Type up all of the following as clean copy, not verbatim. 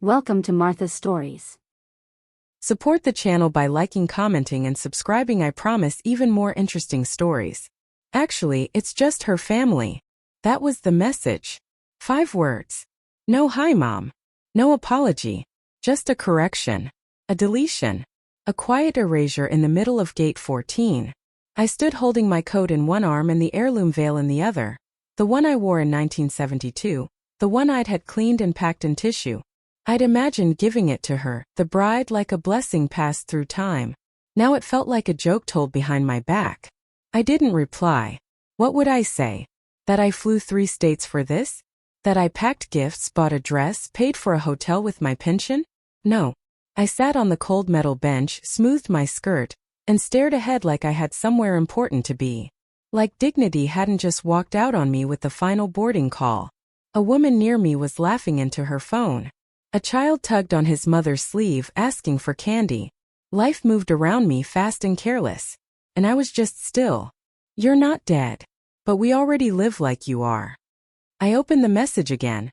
Welcome to Martha's Stories. Support the channel by liking, commenting, and subscribing. I promise even more interesting stories. Actually, it's just her family. That was the message. 5 words. No hi mom. No apology. Just a correction. A deletion. A quiet erasure in the middle of gate 14. I stood holding my coat in one arm and the heirloom veil in the other. The one I wore in 1972. The one I'd had cleaned and packed in tissue. I'd imagined giving it to her, the bride, like a blessing passed through time. Now it felt like a joke told behind my back. I didn't reply. What would I say? That I flew 3 states for this? That I packed gifts, bought a dress, paid for a hotel with my pension? No. I sat on the cold metal bench, smoothed my skirt, and stared ahead like I had somewhere important to be. Like dignity hadn't just walked out on me with the final boarding call. A woman near me was laughing into her phone. A child tugged on his mother's sleeve, asking for candy. Life moved around me fast and careless. And I was just still. You're not dead. But we already live like you are. I opened the message again,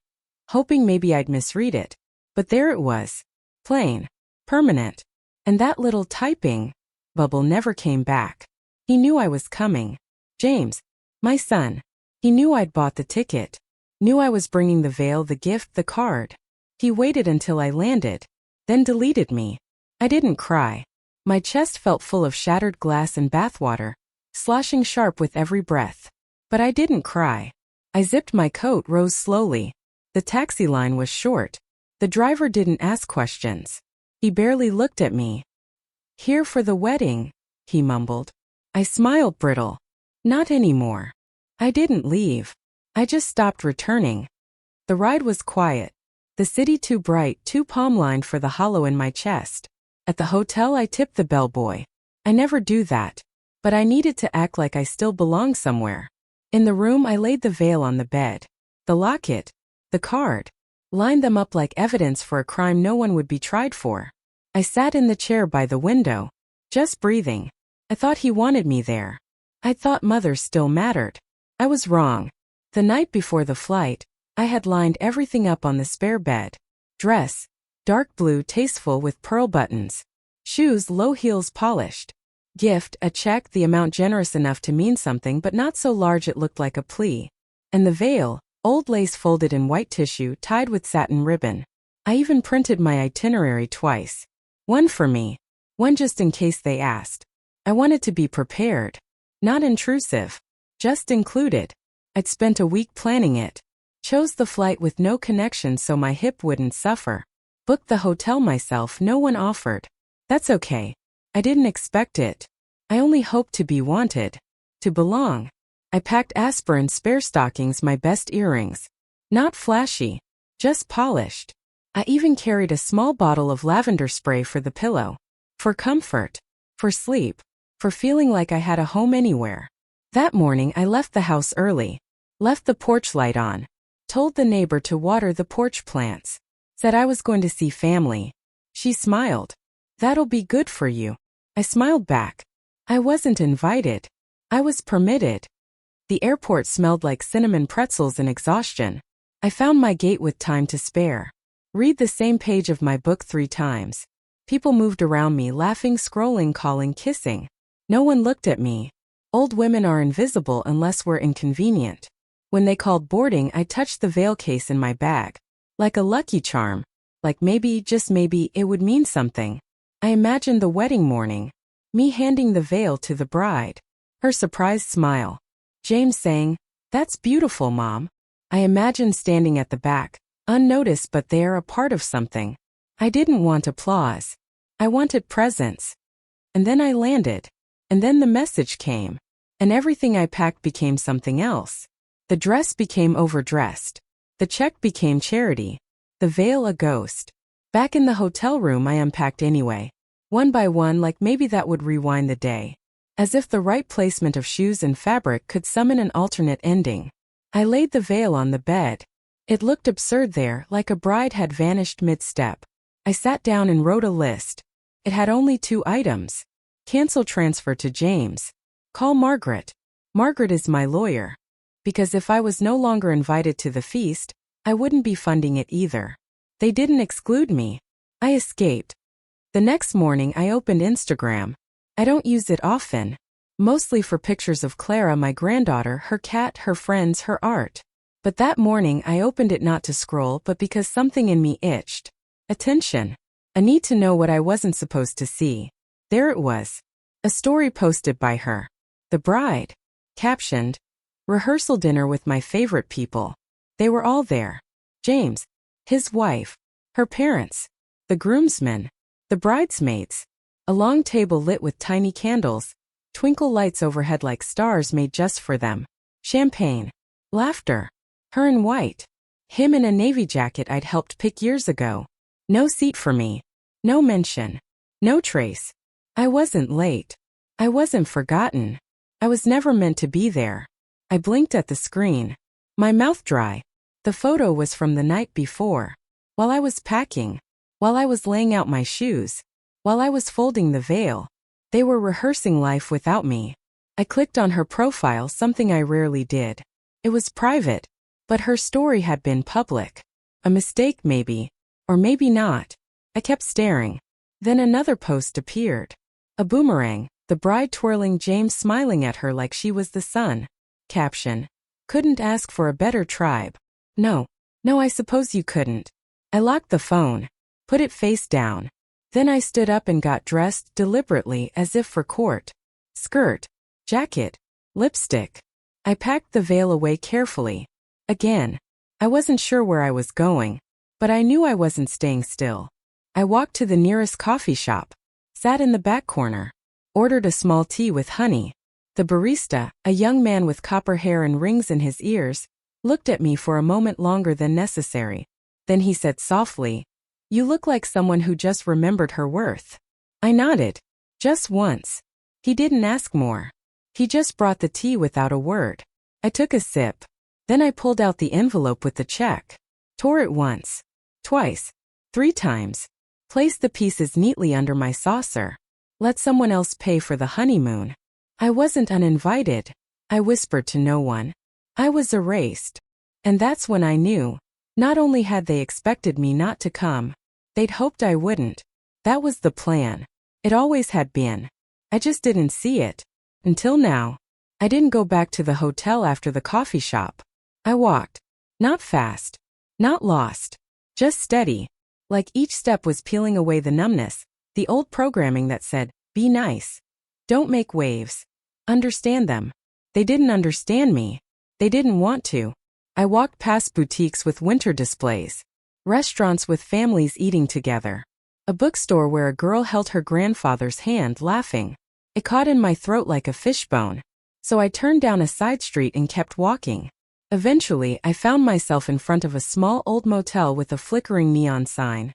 hoping maybe I'd misread it. But there it was. Plain. Permanent. And that little typing bubble never came back. He knew I was coming. James. My son. He knew I'd bought the ticket. Knew I was bringing the veil, the gift, the card. He waited until I landed, then deleted me. I didn't cry. My chest felt full of shattered glass and bathwater, sloshing sharp with every breath. But I didn't cry. I zipped my coat, rose slowly. The taxi line was short. The driver didn't ask questions. He barely looked at me. Here for the wedding, he mumbled. I smiled, brittle. Not anymore. I didn't leave. I just stopped returning. The ride was quiet. The city too bright, too palm-lined for the hollow in my chest. At the hotel I tipped the bellboy. I never do that. But I needed to act like I still belonged somewhere. In the room I laid the veil on the bed. The locket. The card. Lined them up like evidence for a crime no one would be tried for. I sat in the chair by the window. Just breathing. I thought he wanted me there. I thought mother still mattered. I was wrong. The night before the flight, I had lined everything up on the spare bed. Dress. Dark blue, tasteful with pearl buttons. Shoes, low heels, polished. Gift, a check, the amount generous enough to mean something but not so large it looked like a plea. And the veil, old lace folded in white tissue, tied with satin ribbon. I even printed my itinerary twice. One for me. One just in case they asked. I wanted to be prepared. Not intrusive. Just included. I'd spent a week planning it. Chose the flight with no connection so my hip wouldn't suffer. Booked the hotel myself, no one offered. That's okay. I didn't expect it. I only hoped to be wanted. To belong. I packed aspirin, spare stockings, my best earrings. Not flashy. Just polished. I even carried a small bottle of lavender spray for the pillow. For comfort. For sleep. For feeling like I had a home anywhere. That morning I left the house early. Left the porch light on. Told the neighbor to water the porch plants. Said I was going to see family. She smiled. That'll be good for you. I smiled back. I wasn't invited. I was permitted. The airport smelled like cinnamon pretzels and exhaustion. I found my gate with time to spare. Read the same page of my book 3 times. People moved around me, laughing, scrolling, calling, kissing. No one looked at me. Old women are invisible unless we're inconvenient. When they called boarding, I touched the veil case in my bag. Like a lucky charm. Like maybe, just maybe, it would mean something. I imagined the wedding morning. Me handing the veil to the bride. Her surprised smile. James saying, "That's beautiful, Mom." I imagined standing at the back, unnoticed but there, a part of something. I didn't want applause. I wanted presence. And then I landed. And then the message came. And everything I packed became something else. The dress became overdressed. The check became charity. The veil a ghost. Back in the hotel room I unpacked anyway. One by one, like maybe that would rewind the day. As if the right placement of shoes and fabric could summon an alternate ending. I laid the veil on the bed. It looked absurd there, like a bride had vanished mid-step. I sat down and wrote a list. It had only 2 items. Cancel transfer to James. Call Margaret. Margaret is my lawyer. Because if I was no longer invited to the feast, I wouldn't be funding it either. They didn't exclude me. I escaped. The next morning I opened Instagram. I don't use it often. Mostly for pictures of Clara, my granddaughter, her cat, her friends, her art. But that morning I opened it not to scroll but because something in me itched. Attention. A need to know what I wasn't supposed to see. There it was. A story posted by her. The bride. Captioned, rehearsal dinner with my favorite people. They were all there. James, his wife, her parents, the groomsmen, the bridesmaids. A long table lit with tiny candles, twinkle lights overhead like stars made just for them. Champagne. Laughter. Her in white. Him in a navy jacket I'd helped pick years ago. No seat for me. No mention. No trace. I wasn't late. I wasn't forgotten. I was never meant to be there. I blinked at the screen. My mouth dry. The photo was from the night before. While I was packing. While I was laying out my shoes. While I was folding the veil. They were rehearsing life without me. I clicked on her profile, something I rarely did. It was private. But her story had been public. A mistake maybe. Or maybe not. I kept staring. Then another post appeared. A boomerang, the bride twirling, James smiling at her like she was the sun. Caption. Couldn't ask for a better tribe. No, I suppose you couldn't. I locked the phone. Put it face down. Then I stood up and got dressed deliberately as if for court. Skirt. Jacket. Lipstick. I packed the veil away carefully. Again. I wasn't sure where I was going. But I knew I wasn't staying still. I walked to the nearest coffee shop. Sat in the back corner. Ordered a small tea with honey. The barista, a young man with copper hair and rings in his ears, looked at me for a moment longer than necessary. Then he said softly, "You look like someone who just remembered her worth." I nodded. Just once. He didn't ask more. He just brought the tea without a word. I took a sip. Then I pulled out the envelope with the check. Tore it once. Twice. 3 times. Placed the pieces neatly under my saucer. Let someone else pay for the honeymoon. I wasn't uninvited. I whispered to no one. I was erased. And that's when I knew. Not only had they expected me not to come, they'd hoped I wouldn't. That was the plan. It always had been. I just didn't see it. Until now. I didn't go back to the hotel after the coffee shop. I walked. Not fast. Not lost. Just steady. Like each step was peeling away the numbness, the old programming that said, be nice. Don't make waves. Understand them. They didn't understand me. They didn't want to. I walked past boutiques with winter displays. Restaurants with families eating together. A bookstore where a girl held her grandfather's hand laughing. It caught in my throat like a fishbone. So I turned down a side street and kept walking. Eventually, I found myself in front of a small old motel with a flickering neon sign.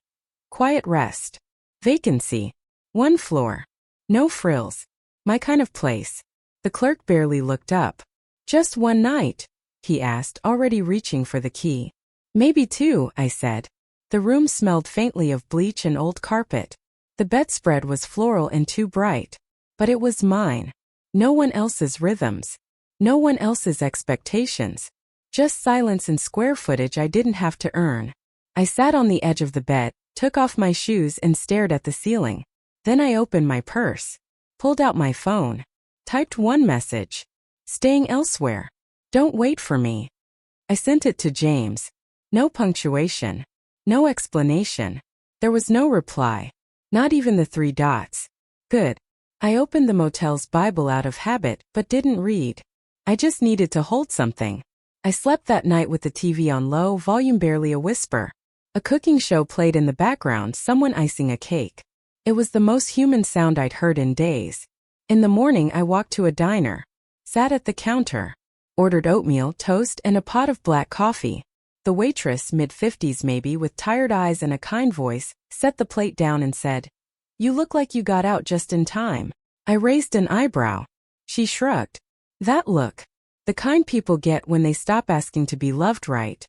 Quiet rest. Vacancy. 1 floor. No frills. My kind of place. The clerk barely looked up. Just 1 night? He asked, already reaching for the key. Maybe 2, I said. The room smelled faintly of bleach and old carpet. The bedspread was floral and too bright. But it was mine. No one else's rhythms. No one else's expectations. Just silence and square footage I didn't have to earn. I sat on the edge of the bed, took off my shoes and stared at the ceiling. Then I opened my purse. Pulled out my phone. Typed 1 message. Staying elsewhere. Don't wait for me. I sent it to James. No punctuation. No explanation. There was no reply. Not even the 3 dots. Good. I opened the motel's Bible out of habit, but didn't read. I just needed to hold something. I slept that night with the TV on low volume, barely a whisper. A cooking show played in the background, someone icing a cake. It was the most human sound I'd heard in days. In the morning I walked to a diner. Sat at the counter. Ordered oatmeal, toast, and a pot of black coffee. The waitress, mid-50s maybe, with tired eyes and a kind voice, set the plate down and said, "You look like you got out just in time." I raised an eyebrow. She shrugged. That look. The kind people get when they stop asking to be loved, right?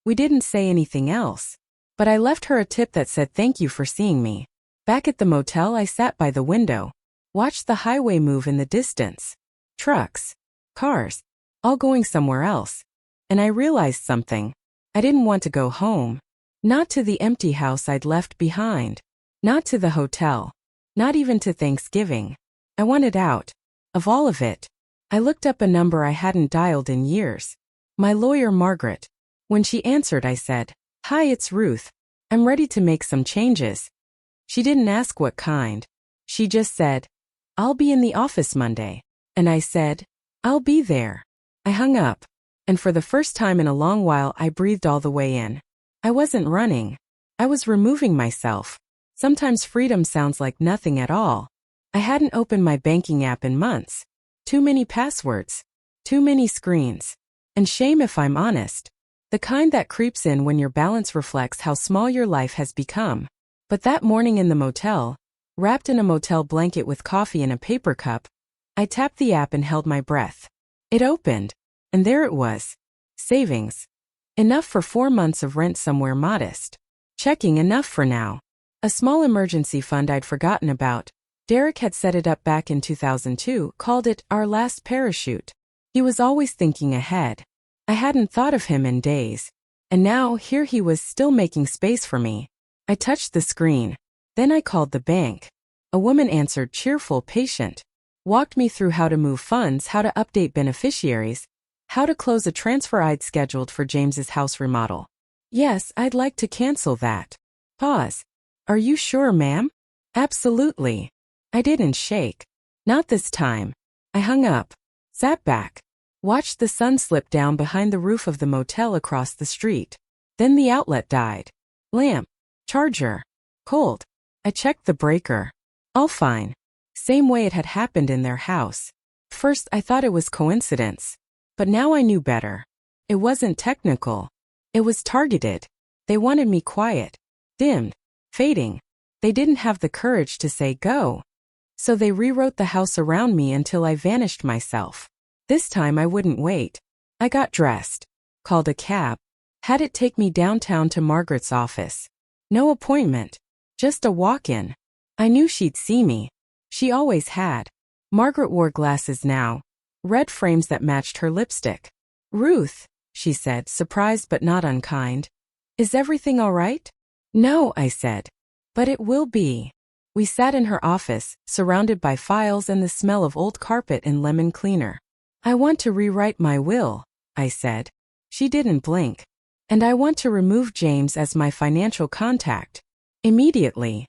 We didn't say anything else. But I left her a tip that said thank you for seeing me. Back at the motel I sat by the window. Watched the highway move in the distance. Trucks. Cars. All going somewhere else. And I realized something. I didn't want to go home. Not to the empty house I'd left behind. Not to the hotel. Not even to Thanksgiving. I wanted out. Of all of it. I looked up a number I hadn't dialed in years. My lawyer, Margaret. When she answered, I said, "Hi, it's Ruth. I'm ready to make some changes." She didn't ask what kind. She just said, "I'll be in the office Monday." And I said, "I'll be there." I hung up. And for the first time in a long while, I breathed all the way in. I wasn't running. I was removing myself. Sometimes freedom sounds like nothing at all. I hadn't opened my banking app in months. Too many passwords. Too many screens. And shame, if I'm honest. The kind that creeps in when your balance reflects how small your life has become. But that morning in the motel, wrapped in a motel blanket with coffee in a paper cup, I tapped the app and held my breath. It opened. And there it was. Savings. Enough for 4 months of rent somewhere modest. Checking enough for now. A small emergency fund I'd forgotten about. Derek had set it up back in 2002, called it our last parachute. He was always thinking ahead. I hadn't thought of him in days. And now, here he was still making space for me. I touched the screen. Then I called the bank. A woman answered, cheerful, patient. Walked me through how to move funds, how to update beneficiaries, how to close a transfer I'd scheduled for James's house remodel. Yes, I'd like to cancel that. Pause. Are you sure, ma'am? Absolutely. I didn't shake. Not this time. I hung up, sat back, watched the sun slip down behind the roof of the motel across the street. Then the outlet died. Lamp. Charger. Cold. I checked the breaker. All fine. Same way it had happened in their house. First I thought it was coincidence. But now I knew better. It wasn't technical. It was targeted. They wanted me quiet. Dimmed. Fading. They didn't have the courage to say go. So they rewrote the house around me until I vanished myself. This time I wouldn't wait. I got dressed. Called a cab. Had it take me downtown to Margaret's office. No appointment. Just a walk-in. I knew she'd see me. She always had. Margaret wore glasses now. Red frames that matched her lipstick. "Ruth," she said, surprised but not unkind. "Is everything all right?" "No," I said. "But it will be." We sat in her office, surrounded by files and the smell of old carpet and lemon cleaner. "I want to rewrite my will," I said. She didn't blink. "And I want to remove James as my financial contact. Immediately."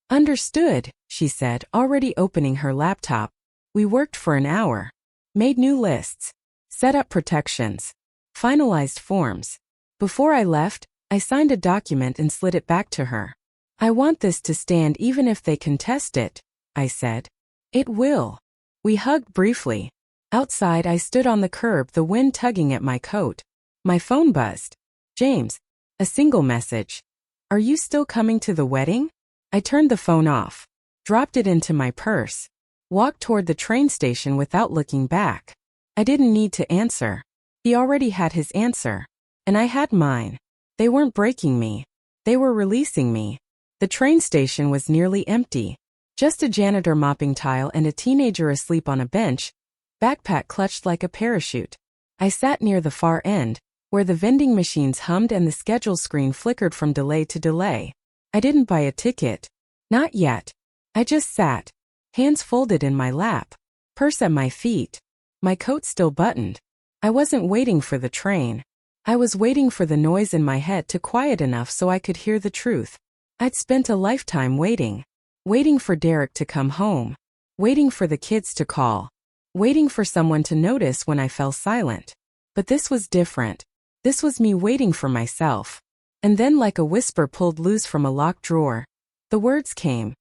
"Understood," she said, already opening her laptop. We worked for an hour. Made new lists. Set up protections. Finalized forms. Before I left, I signed a document and slid it back to her. "I want this to stand even if they contest it," I said. "It will." We hugged briefly. Outside, I stood on the curb, the wind tugging at my coat. My phone buzzed. "James." A single message. "Are you still coming to the wedding?" I turned the phone off. Dropped it into my purse. Walked toward the train station without looking back. I didn't need to answer. He already had his answer. And I had mine. They weren't breaking me. They were releasing me. The train station was nearly empty. Just a janitor mopping tile and a teenager asleep on a bench, backpack clutched like a parachute. I sat near the far end, where the vending machines hummed and the schedule screen flickered from delay to delay. I didn't buy a ticket. Not yet. I just sat. Hands folded in my lap. Purse at my feet. My coat still buttoned. I wasn't waiting for the train. I was waiting for the noise in my head to quiet enough so I could hear the truth. I'd spent a lifetime waiting. Waiting for Derek to come home. Waiting for the kids to call. Waiting for someone to notice when I fell silent. But this was different. This was me waiting for myself. And then, like a whisper pulled loose from a locked drawer, the words came.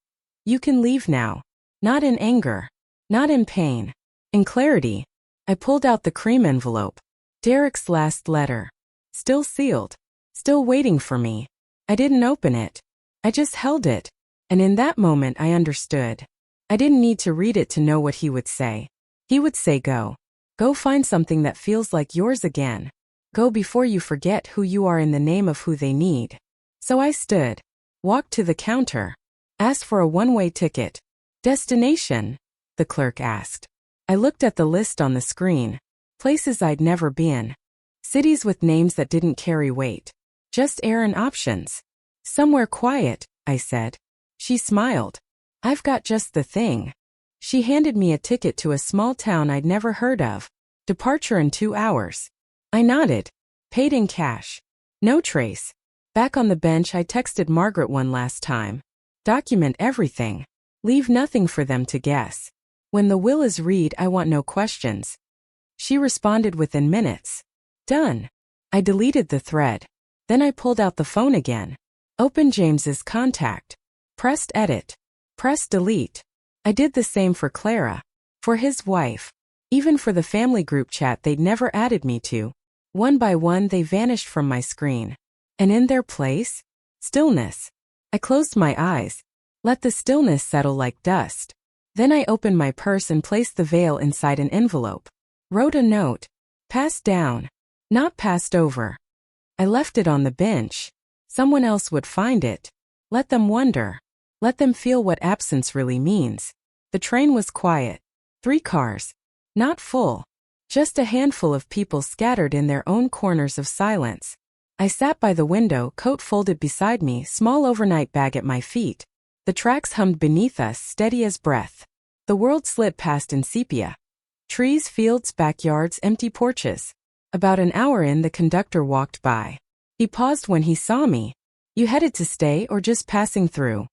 "You can leave now." Not in anger. Not in pain. In clarity. I pulled out the cream envelope. Derek's last letter. Still sealed. Still waiting for me. I didn't open it. I just held it. And in that moment I understood. I didn't need to read it to know what he would say. He would say go. Go find something that feels like yours again. Go before you forget who you are in the name of who they need. So I stood. Walked to the counter. Asked for a one-way ticket. "Destination?" the clerk asked. I looked at the list on the screen. Places I'd never been. Cities with names that didn't carry weight. Just air and options. Somewhere quiet, I said. She smiled. I've got just the thing. She handed me a ticket to a small town I'd never heard of. Departure in 2 hours. I nodded. Paid in cash. No trace. Back on the bench, I texted Margaret one last time. Document everything. Leave nothing for them to guess. When the will is read, I want no questions. She responded within minutes. Done. I deleted the thread. Then I pulled out the phone again. Opened James's contact. Pressed edit. Pressed delete. I did the same for Clara. For his wife. Even for the family group chat they'd never added me to. One by one they vanished from my screen. And in their place? Stillness. I closed my eyes. Let the stillness settle like dust. Then I opened my purse and placed the veil inside an envelope. Wrote a note. Passed down. Not passed over. I left it on the bench. Someone else would find it. Let them wonder. Let them feel what absence really means. The train was quiet. 3 cars. Not full. Just a handful of people scattered in their own corners of silence. I sat by the window, coat folded beside me, small overnight bag at my feet. The tracks hummed beneath us, steady as breath. The world slid past in sepia. Trees, fields, backyards, empty porches. About an hour in, the conductor walked by. He paused when he saw me. You headed to stay or just passing through?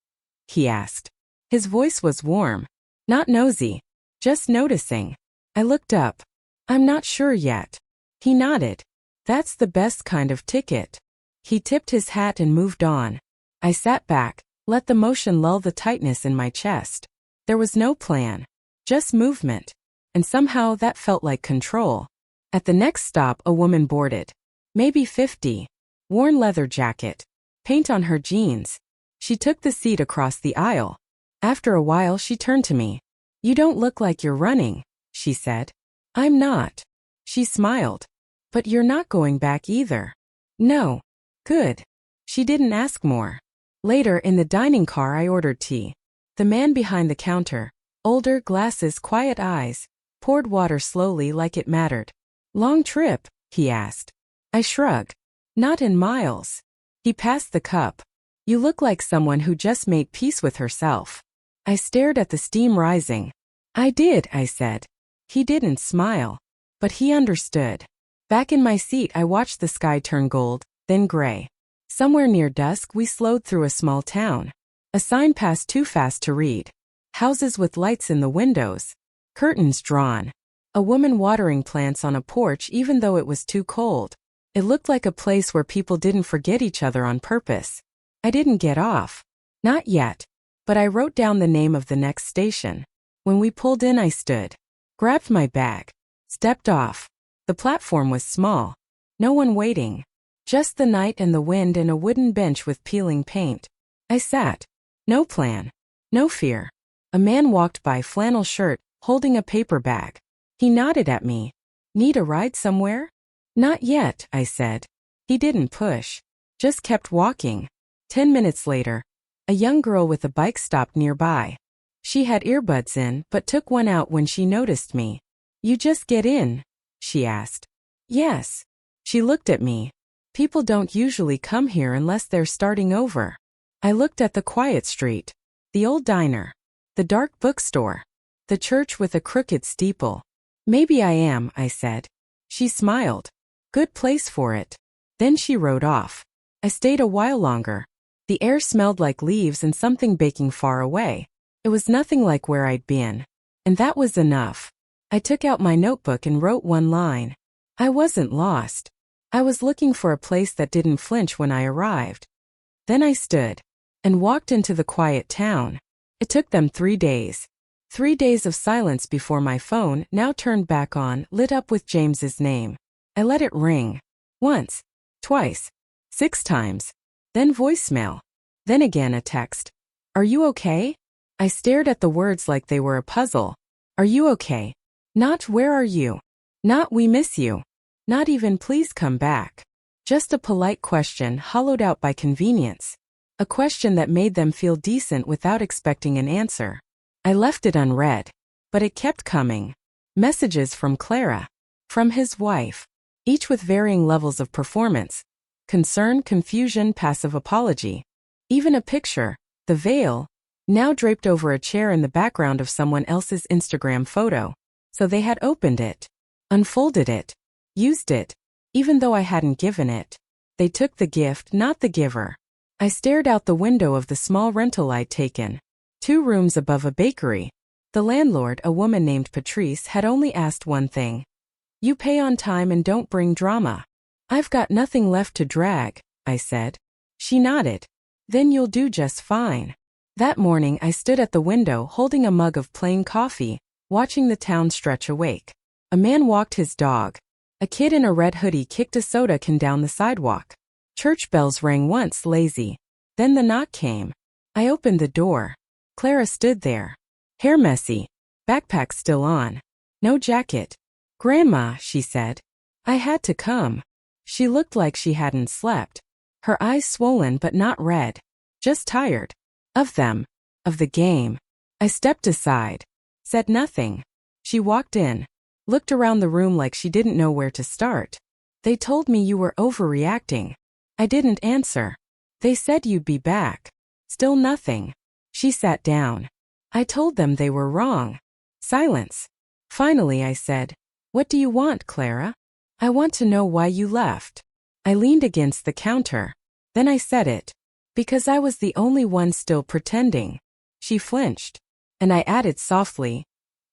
He asked. His voice was warm. Not nosy. Just noticing. I looked up. I'm not sure yet. He nodded. That's the best kind of ticket. He tipped his hat and moved on. I sat back, let the motion lull the tightness in my chest. There was no plan. Just movement. And somehow that felt like control. At the next stop, a woman boarded. Maybe 50. Worn leather jacket. Paint on her jeans. She took the seat across the aisle. After a while, she turned to me. You don't look like you're running, she said. I'm not. She smiled. But you're not going back either. No. Good. She didn't ask more. Later, in the dining car, I ordered tea. The man behind the counter, older, glasses, quiet eyes, poured water slowly like it mattered. Long trip? He asked. I shrugged. Not in miles. He passed the cup. You look like someone who just made peace with herself. I stared at the steam rising. I did, I said. He didn't smile. But he understood. Back in my seat, I watched the sky turn gold, then gray. Somewhere near dusk, we slowed through a small town. A sign passed too fast to read. Houses with lights in the windows. Curtains drawn. A woman watering plants on a porch even though it was too cold. It looked like a place where people didn't forget each other on purpose. I didn't get off. Not yet. But I wrote down the name of the next station. When we pulled in, I stood. Grabbed my bag. Stepped off. The platform was small. No one waiting. Just the night and the wind and a wooden bench with peeling paint. I sat. No plan. No fear. A man walked by, flannel shirt, holding a paper bag. He nodded at me. Need a ride somewhere? Not yet, I said. He didn't push. Just kept walking. 10 minutes later, a young girl with a bike stopped nearby. She had earbuds in, but took one out when she noticed me. You just get in? She asked. Yes. She looked at me. People don't usually come here unless they're starting over. I looked at the quiet street. The old diner. The dark bookstore. The church with a crooked steeple. Maybe I am, I said. She smiled. Good place for it. Then she rode off. I stayed a while longer. The air smelled like leaves and something baking far away. It was nothing like where I'd been. And that was enough. I took out my notebook and wrote one line. I wasn't lost. I was looking for a place that didn't flinch when I arrived. Then I stood and walked into the quiet town. It took them 3 days. 3 days of silence before my phone, now turned back on, lit up with James's name. I let it ring. Once. Twice. 6 times. Then voicemail. Then again a text. Are you okay? I stared at the words like they were a puzzle. Are you okay? Not where are you? Not we miss you. Not even please come back. Just a polite question hollowed out by convenience. A question that made them feel decent without expecting an answer. I left it unread. But it kept coming. Messages from Clara. From his wife. Each with varying levels of performance. concern, confusion, passive apology. Even a picture, the veil, now draped over a chair in the background of someone else's Instagram photo. So they had opened it, unfolded it, used it, even though I hadn't given it. They took the gift, not the giver. I stared out the window of the small rental I'd taken. 2 rooms above a bakery. The landlord, a woman named Patrice, had only asked one thing. You pay on time and don't bring drama. I've got nothing left to drag, I said. She nodded. Then you'll do just fine. That morning I stood at the window holding a mug of plain coffee, watching the town stretch awake. A man walked his dog. A kid in a red hoodie kicked a soda can down the sidewalk. Church bells rang once, lazy. Then the knock came. I opened the door. Clara stood there. Hair messy. Backpack still on. No jacket. Grandma, she said. I had to come. She looked like she hadn't slept. Her eyes swollen but not red. Just tired. Of them. Of the game. I stepped aside. Said nothing. She walked in. Looked around the room like she didn't know where to start. They told me you were overreacting. I didn't answer. They said you'd be back. Still nothing. She sat down. I told them they were wrong. Silence. Finally I said, What do you want, Clara? I want to know why you left. I leaned against the counter. Then I said it. Because I was the only one still pretending. She flinched. And I added softly,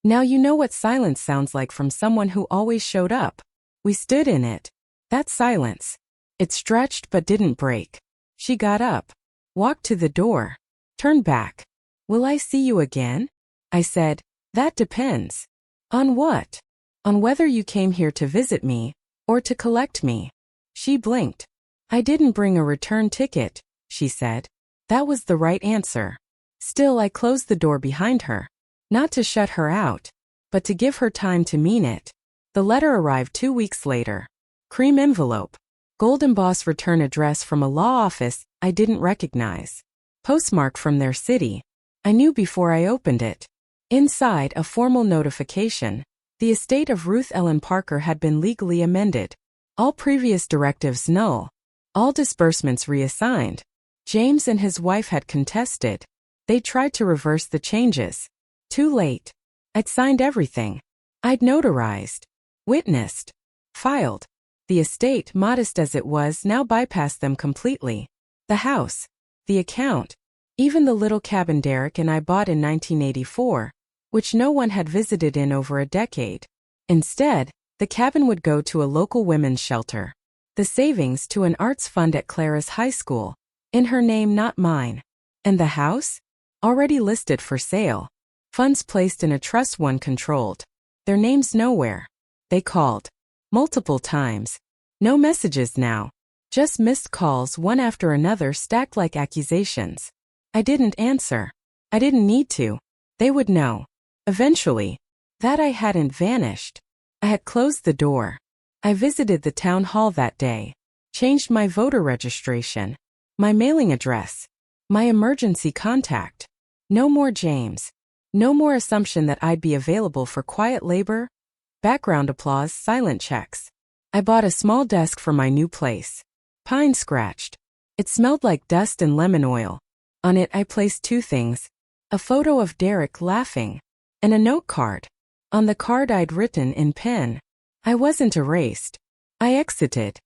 Now you know what silence sounds like from someone who always showed up. We stood in it. That silence. It stretched but didn't break. She got up. Walked to the door. Turned back. Will I see you again? I said, That depends. On what? On whether you came here to visit me, or to collect me. She blinked. I didn't bring a return ticket, she said. That was the right answer. Still, I closed the door behind her. Not to shut her out, but to give her time to mean it. The letter arrived 2 weeks later. Cream envelope. Gold embossed return address from a law office I didn't recognize. Postmark from their city. I knew before I opened it. Inside, a formal notification. The estate of Ruth Ellen Parker had been legally amended. All previous directives null. All disbursements reassigned. James and his wife had contested. They tried to reverse the changes. Too late. I'd signed everything. I'd notarized. Witnessed. Filed. The estate, modest as it was, now bypassed them completely. The house. The account. Even the little cabin Derek and I bought in 1984, which no one had visited in over a decade. Instead, the cabin would go to a local women's shelter. The savings to an arts fund at Clara's high school. In her name, not mine. And the house? Already listed for sale. Funds placed in a trust one controlled. Their names nowhere. They called. Multiple times. No messages now. Just missed calls one after another stacked like accusations. I didn't answer. I didn't need to. They would know. Eventually. That I hadn't vanished. I had closed the door. I visited the town hall that day. Changed my voter registration. My mailing address. My emergency contact. No more James. No more assumption that I'd be available for quiet labor. Background applause, silent checks. I bought a small desk for my new place. Pine scratched. It smelled like dust and lemon oil. On it I placed 2 things. A photo of Derek laughing. And a note card. On the card I'd written in pen. I wasn't erased. I exited.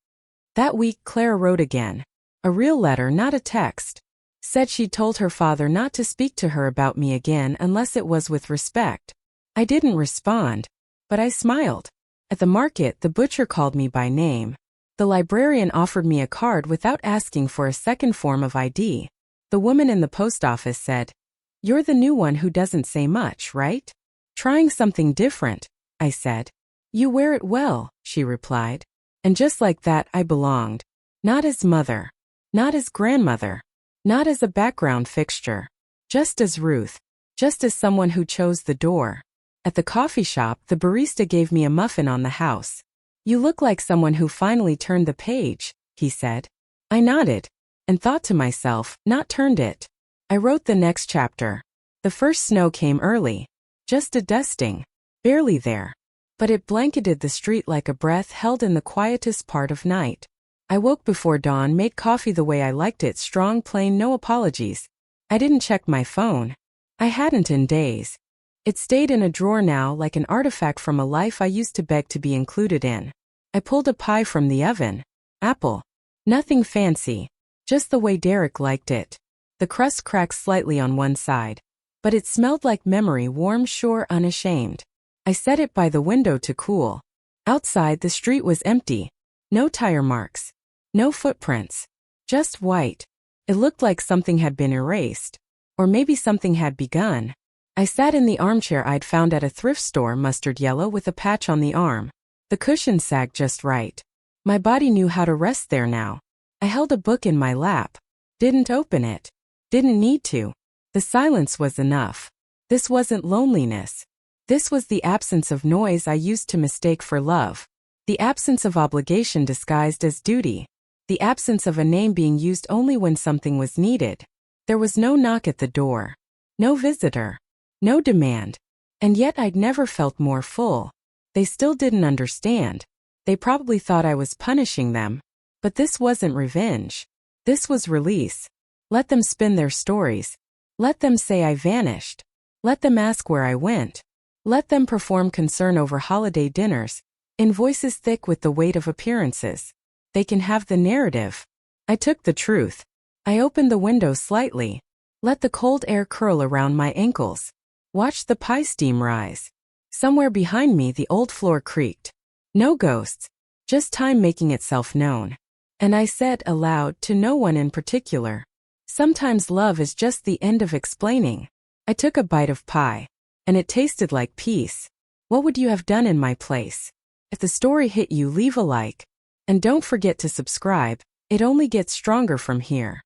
That week Clara wrote again. A real letter, not a text. Said she'd told her father not to speak to her about me again unless it was with respect. I didn't respond. But I smiled. At the market, the butcher called me by name. The librarian offered me a card without asking for a second form of ID. The woman in the post office said, You're the new one who doesn't say much, right? Trying something different, I said. You wear it well, she replied. And just like that I belonged. Not as mother. Not as grandmother. Not as a background fixture. Just as Ruth. Just as someone who chose the door. At the coffee shop, the barista gave me a muffin on the house. You look like someone who finally turned the page, he said. I nodded. And thought to myself, not turned it. I wrote the next chapter. The first snow came early. Just a dusting. Barely there. But it blanketed the street like a breath held in the quietest part of night. I woke before dawn, made coffee the way I liked it, strong, plain, no apologies. I didn't check my phone. I hadn't in days. It stayed in a drawer now, like an artifact from a life I used to beg to be included in. I pulled a pie from the oven. Apple. Nothing fancy. Just the way Derek liked it. The crust cracked slightly on one side. But it smelled like memory, warm, sure, unashamed. I set it by the window to cool. Outside, the street was empty. No tire marks. No footprints. Just white. It looked like something had been erased. Or maybe something had begun. I sat in the armchair I'd found at a thrift store, mustard yellow with a patch on the arm. The cushion sagged just right. My body knew how to rest there now. I held a book in my lap. Didn't open it. Didn't need to. The silence was enough. This wasn't loneliness. This was the absence of noise I used to mistake for love. The absence of obligation disguised as duty. The absence of a name being used only when something was needed. There was no knock at the door. No visitor. No demand. And yet I'd never felt more full. They still didn't understand. They probably thought I was punishing them. But this wasn't revenge. This was release. Let them spin their stories. Let them say I vanished. Let them ask where I went. Let them perform concern over holiday dinners, in voices thick with the weight of appearances. They can have the narrative. I took the truth. I opened the window slightly. Let the cold air curl around my ankles. Watched the pie steam rise. Somewhere behind me the old floor creaked. No ghosts. Just time making itself known. And I said aloud, to no one in particular, sometimes love is just the end of explaining. I took a bite of pie. And it tasted like peace. What would you have done in my place? If the story hit you, leave a like. And don't forget to subscribe. It only gets stronger from here.